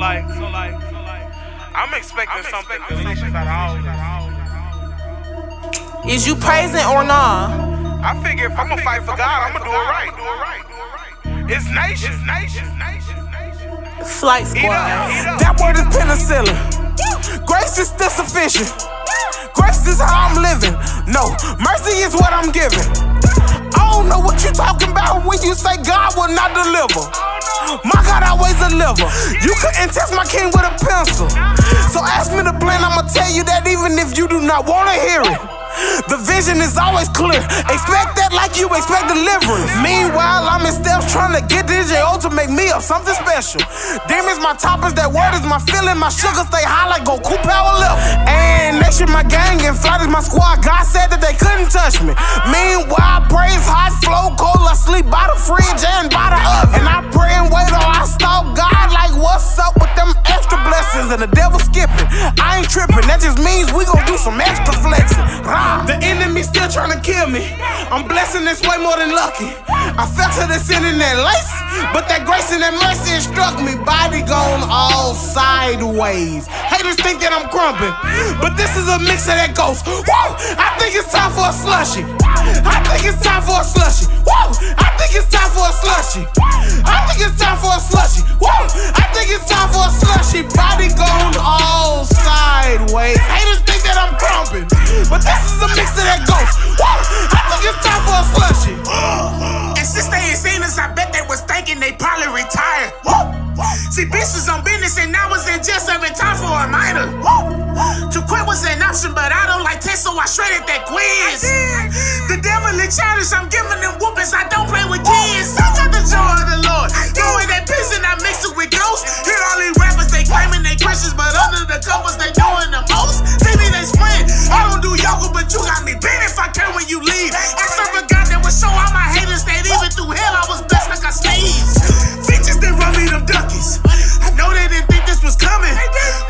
I'm expecting something delicious out of all this. Is you praising or nah? I figure if I'm gonna fight for God, I'm gonna do it right. It's nation. Flight Squad. That word is penicillin. Grace is still sufficient. Grace is how I'm living. No, mercy is what I'm giving. I don't know what you talking about when you say God will not deliver. My God always deliver. You couldn't test my king with a pencil. So ask me the plan, I'ma tell you that even if you do not wanna hear it. The vision is always clear. Expect that like you expect deliverance. Meanwhile, I'm in steps trying to get DJ O to make me up something special. Demons my toppers, that word is my feeling. My sugar stay high like Goku power level. And next year my gang and flight is my squad. God said that they couldn't touch me. Meanwhile, praise hot flow cold. I sleep by the fridge and by the oven. And I pray and wait or I stalk God like what's up with them extra blessings. And the devil skipping. I ain't tripping. That just means we gon' do some extra flexing. The enemy still trying to kill me. I'm blessing this way more than lucky. I felt to the sin in that lace, but that grace and that mercy struck me. Body gone all sideways. Haters think that I'm crumping, but this is a mix of that ghost. Whoa! I think it's time for a slushy. I think it's time for a slushy. Whoa! I think it's time for a slushy. I think it's time for a slushy. Whoa! I think it's time for a slushy. Body gone all sideways. Haters think that I'm crumping, but this is a mix of that ghost. Whoa! I think it's time for a slushy. And since they ain't seen us, I bet they was thinking they probably retired. Woo! See, bitch was on business and I was in jail serving time for a minor. Woo! To quit was an option, but I don't like tests, so I shredded that quiz. The devil is childish, I'm giving them whoopings, I don't play with kids. I got the joy of the Lord. Doing that piss and I mix it with ghosts. Hear all these rappers, they claiming they Christians, but under the covers they doing the most. See me, they sprint. I don't do yoga, but you got me bent if I care when you leave. I serve a God that would show all my haters that even through hell I was blessed like I sneeze. Bitches didn't run me them duckies. I know they didn't think this was coming,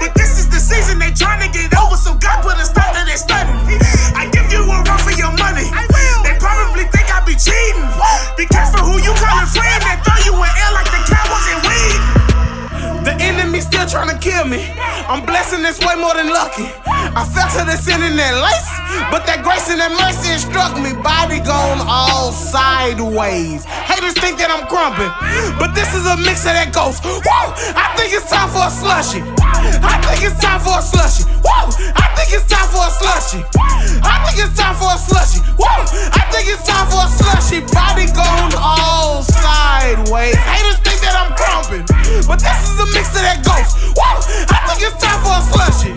but this is the season they trying to get over, so God put a stop to their stunting. I give you a run for your money. They probably think I be cheating. Be careful who you callin' friend, that throw you in air like the Cowboys and weed. The enemy still trying to kill me. I'm blessing this way more than lucky. I felt to the sin in that lace, but that grace and that mercy struck me. Body gone all sideways. Haters think that I'm crumping, but this is a mix of that ghost. Whoa! I think it's time for a slushy. I think it's time for a slushy. Whoa! I think it's time for a slushy. I think it's time for a slushy. Whoa! I think it's time for a slushy. Body gone all sideways. Haters think that I'm crumping, but this is a mix of that ghost. Whoa! I think it's time for a slushy.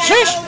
Sheesh.